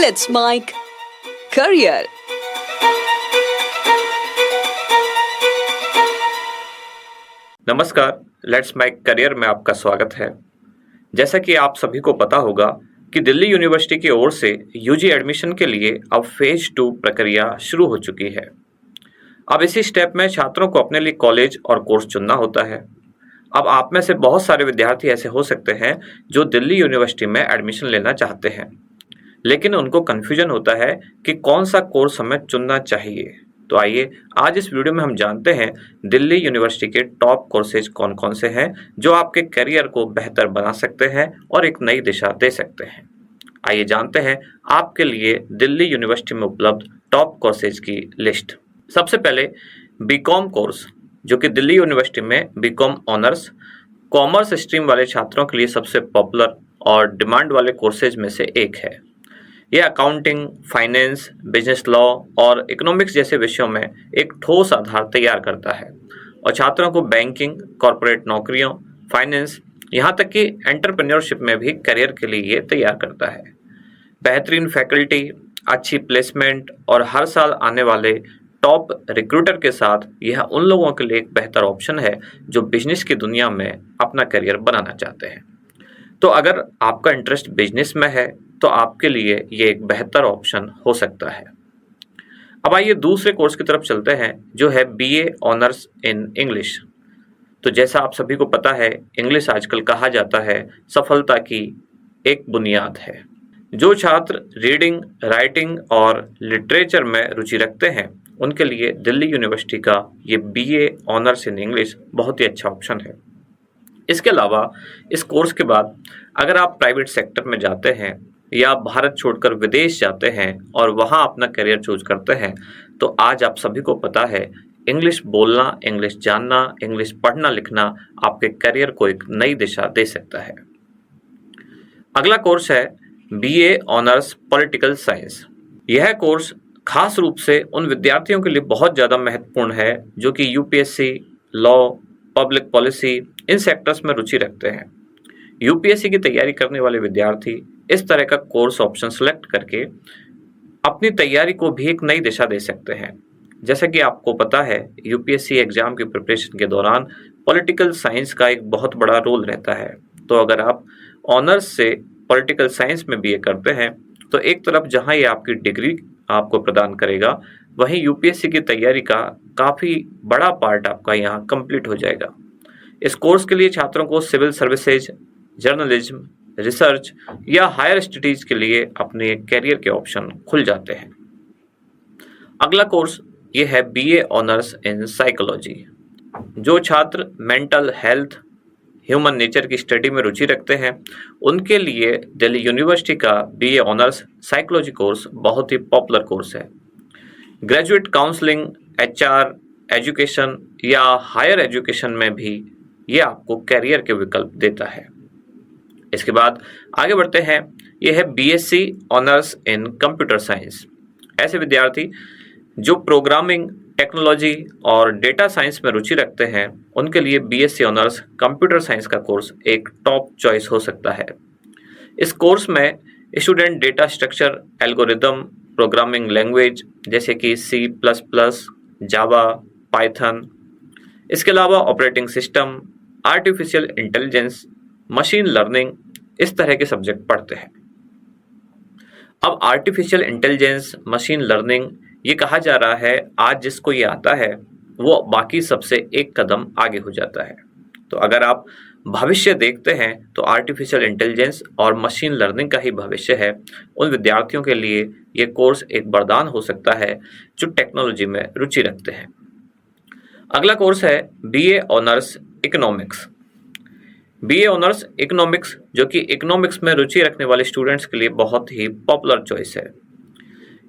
Let's Mike Career. नमस्कार, let's mic career में आपका स्वागत है। जैसा कि आप सभी को पता होगा कि दिल्ली यूनिवर्सिटी की ओर से यूजी एडमिशन के लिए अब फेज 2 प्रक्रिया शुरू हो चुकी है। अब इसी स्टेप में छात्रों को अपने लिए कॉलेज और कोर्स चुनना होता है। अब आप में से बहुत सारे विद्यार्थी ऐसे हो सकते हैं जो दिल्ली यूनिवर्सिटी में एडमिशन लेना चाहते हैं, लेकिन उनको कन्फ्यूजन होता है कि कौन सा कोर्स हमें चुनना चाहिए। तो आइए आज इस वीडियो में हम जानते हैं दिल्ली यूनिवर्सिटी के टॉप कोर्सेज कौन कौन से हैं जो आपके करियर को बेहतर बना सकते हैं और एक नई दिशा दे सकते हैं। आइए जानते हैं आपके लिए दिल्ली यूनिवर्सिटी में उपलब्ध टॉप कोर्सेज की लिस्ट। सबसे पहले बीकॉम कोर्स, जो कि दिल्ली यूनिवर्सिटी में बीकॉम ऑनर्स कॉमर्स स्ट्रीम वाले छात्रों के लिए सबसे पॉपुलर और डिमांड वाले कोर्सेज में से एक है। यह अकाउंटिंग, फाइनेंस, बिजनेस लॉ और इकोनॉमिक्स जैसे विषयों में एक ठोस आधार तैयार करता है और छात्रों को बैंकिंग, कॉरपोरेट नौकरियों, फाइनेंस, यहाँ तक कि एंटरप्रेन्योरशिप में भी करियर के लिए ये तैयार करता है। बेहतरीन फैकल्टी, अच्छी प्लेसमेंट और हर साल आने वाले टॉप रिक्रूटर के साथ यह उन लोगों के लिए एक बेहतर ऑप्शन है जो बिजनेस की दुनिया में अपना करियर बनाना चाहते हैं। तो अगर आपका इंटरेस्ट बिजनेस में है तो आपके लिए ये एक बेहतर ऑप्शन हो सकता है। अब आइए दूसरे कोर्स की तरफ चलते हैं जो है बीए ऑनर्स इन इंग्लिश। तो जैसा आप सभी को पता है, इंग्लिश आजकल कहा जाता है सफलता की एक बुनियाद है। जो छात्र रीडिंग, राइटिंग और लिटरेचर में रुचि रखते हैं उनके लिए दिल्ली यूनिवर्सिटी का ये बीए ऑनर्स इन इंग्लिश बहुत ही अच्छा ऑप्शन है। इसके अलावा इस कोर्स के बाद अगर आप प्राइवेट सेक्टर में जाते हैं या भारत छोड़कर विदेश जाते हैं और वहाँ अपना करियर चूज करते हैं, तो आज आप सभी को पता है इंग्लिश बोलना, इंग्लिश जानना, इंग्लिश पढ़ना लिखना आपके करियर को एक नई दिशा दे सकता है। अगला कोर्स है बीए ऑनर्स पॉलिटिकल साइंस। यह कोर्स खास रूप से उन विद्यार्थियों के लिए बहुत ज़्यादा महत्वपूर्ण है जो कि UPSC, law, public policy in sectors में रुचि रखते हैं। यूपीएससी की तैयारी करने वाले विद्यार्थी इस तरह का कोर्स ऑप्शन सेलेक्ट करके अपनी तैयारी को भी एक नई दिशा दे सकते हैं। जैसा कि आपको पता है, यूपीएससी एग्जाम की प्रिपरेशन के दौरान पॉलिटिकल साइंस का एक बहुत बड़ा रोल रहता है। तो अगर आप ऑनर्स से पॉलिटिकल साइंस में बीए करते हैं तो एक तरफ जहां ये आपकी डिग्री आपको प्रदान करेगा, वहीं यूपीएससी की तैयारी का काफ़ी बड़ा पार्ट आपका यहाँ कंप्लीट हो जाएगा। इस कोर्स के लिए छात्रों को सिविल सर्विसेज, जर्नलिज्म, रिसर्च या हायर स्टडीज के लिए अपने कैरियर के ऑप्शन खुल जाते हैं। अगला कोर्स ये है बीए ऑनर्स इन साइकोलॉजी। जो छात्र मेंटल हेल्थ, ह्यूमन नेचर की स्टडी में रुचि रखते हैं उनके लिए दिल्ली यूनिवर्सिटी का बीए ऑनर्स साइकोलॉजी कोर्स बहुत ही पॉपुलर कोर्स है। ग्रेजुएट काउंसलिंग, एचआर, एजुकेशन या हायर एजुकेशन में भी ये आपको कैरियर के विकल्प देता है। इसके बाद आगे बढ़ते हैं, यह है BSc honours in computer science. ऐसे विद्यार्थी जो प्रोग्रामिंग, टेक्नोलॉजी और डेटा साइंस में रुचि रखते हैं उनके लिए बीएससी ऑनर्स कंप्यूटर साइंस का कोर्स एक टॉप चॉइस हो सकता है। इस कोर्स में student data structure, algorithm, programming language जैसे कि सी प्लस प्लस, जावा, पाइथन, इसके अलावा operating system, artificial intelligence, machine learning, इस तरह के सब्जेक्ट पढ़ते हैं। अब आर्टिफिशियल इंटेलिजेंस, मशीन लर्निंग, ये कहा जा रहा है आज जिसको ये आता है वो बाकी सबसे एक कदम आगे हो जाता है। तो अगर आप भविष्य देखते हैं तो आर्टिफिशियल इंटेलिजेंस और मशीन लर्निंग का ही भविष्य है। उन विद्यार्थियों के लिए ये कोर्स एक वरदान हो सकता है जो टेक्नोलॉजी में रुचि रखते हैं। अगला कोर्स है BA honours economics. BA honours economics, जो कि इकोनॉमिक्स में रुचि रखने वाले स्टूडेंट्स के लिए बहुत ही पॉपुलर चॉइस है।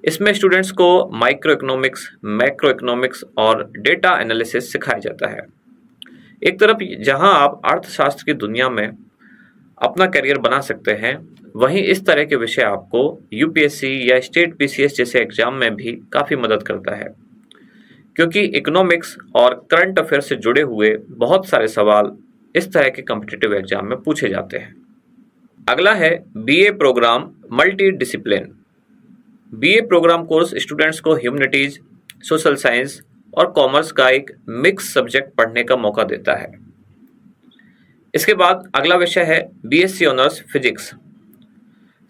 इसमें स्टूडेंट्स को माइक्रो इकोनॉमिक्स, मैक्रो इकोनॉमिक्स और डेटा एनालिसिस सिखाया जाता है। एक तरफ जहां आप अर्थशास्त्र की दुनिया में अपना करियर बना सकते हैं, वहीं इस तरह के विषय आपको यूपीएससी या स्टेट पीसीएस जैसे एग्जाम में भी काफ़ी मदद करता है, क्योंकि इकोनॉमिक्स और करंट अफेयर से जुड़े हुए बहुत सारे सवाल इस तरह के कॉम्पिटिटिव एग्जाम में पूछे जाते हैं। अगला है BA programme multi discipline. BA programme course students को ह्यूमैनिटीज, सोशल साइंस और कॉमर्स का एक मिक्स सब्जेक्ट पढ़ने का मौका देता है। इसके बाद अगला विषय है BSc honours physics.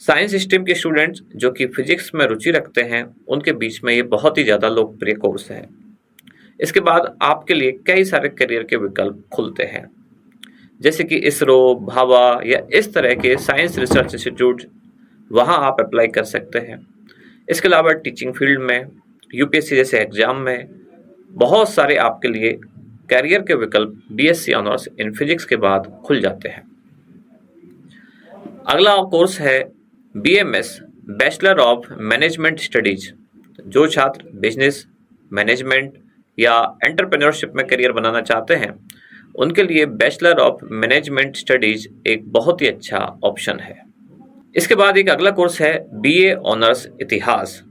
Science stream के स्टूडेंट्स जो कि फिजिक्स में रुचि रखते हैं उनके बीच में ये बहुत ही ज़्यादा लोकप्रिय कोर्स है। इसके बाद आपके लिए कई सारे करियर के विकल्प खुलते हैं, जैसे कि इसरो, भाभा या इस तरह के साइंस रिसर्च इंस्टीट्यूट, वहाँ आप अप्लाई कर सकते हैं। इसके अलावा टीचिंग फील्ड में, यूपीएससी जैसे एग्जाम में बहुत सारे आपके लिए करियर के विकल्प बीएससी ऑनर्स इन फिजिक्स के बाद खुल जाते हैं। अगला कोर्स है BMS, bachelor of management studies. जो छात्र बिजनेस, मैनेजमेंट या एंटरप्रेन्योरशिप में करियर बनाना चाहते हैं उनके लिए बैचलर ऑफ मैनेजमेंट स्टडीज एक बहुत ही अच्छा ऑप्शन है। इसके बाद एक अगला कोर्स है बीए ऑनर्स इतिहास।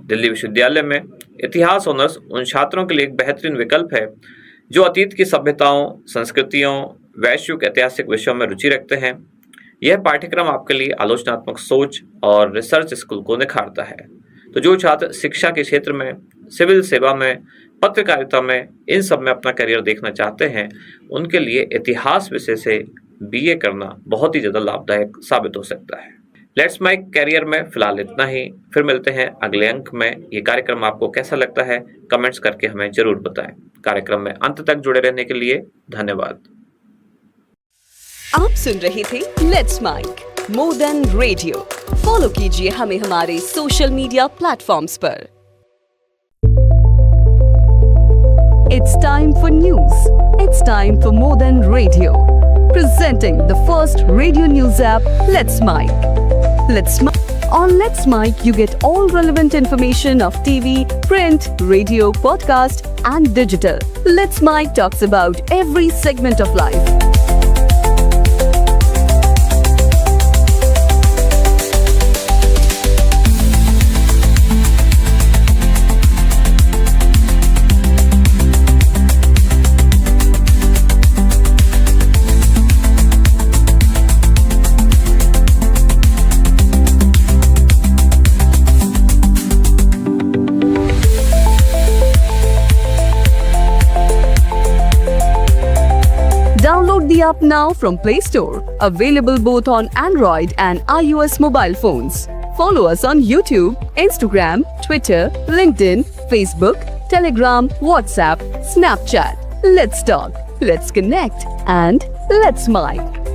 दिल्ली विश्वविद्यालय में इतिहास ऑनर्स उन छात्रों के लिए एक बेहतरीन विकल्प है जो अतीत की सभ्यताओं, संस्कृतियों, वैश्विक ऐतिहासिक विषयों में रुचि रखते हैं। यह पाठ्यक्रम आपके लिए आलोचनात्मक सोच और रिसर्च स्किल को निखारता है। तो जो छात्र शिक्षा के क्षेत्र में, सिविल सेवा में, पत्रकारिता में, इन सब में अपना करियर देखना चाहते हैं उनके लिए इतिहास विषय से बीए करना बहुत ही ज़्यादा लाभदायक साबित हो सकता है। लेट्स माय करियर में फिलहाल इतना ही। फिर मिलते हैं अगले अंक में। ये कार्यक्रम आपको कैसा लगता है कमेंट्स करके हमें जरूर बताएं। कार्यक्रम में अंत तक जुड़े रहने के लिए धन्यवाद। आप सुन रहे थे let's mic more than radio. Follow कीजिए हमें हमारे सोशल मीडिया प्लेटफॉर्म्स पर। It's time for news. It's time for More Than Radio. Presenting the first radio news app, Let's Mic. On Let's Mic, you get all relevant information of TV, print, radio, podcast, and digital. Let's Mic talks about every segment of life. Download the app now from Play Store. Available both on Android and iOS mobile phones. Follow us on YouTube, Instagram, Twitter, LinkedIn, Facebook, Telegram, WhatsApp, Snapchat. Let's talk, let's connect, and let's mic.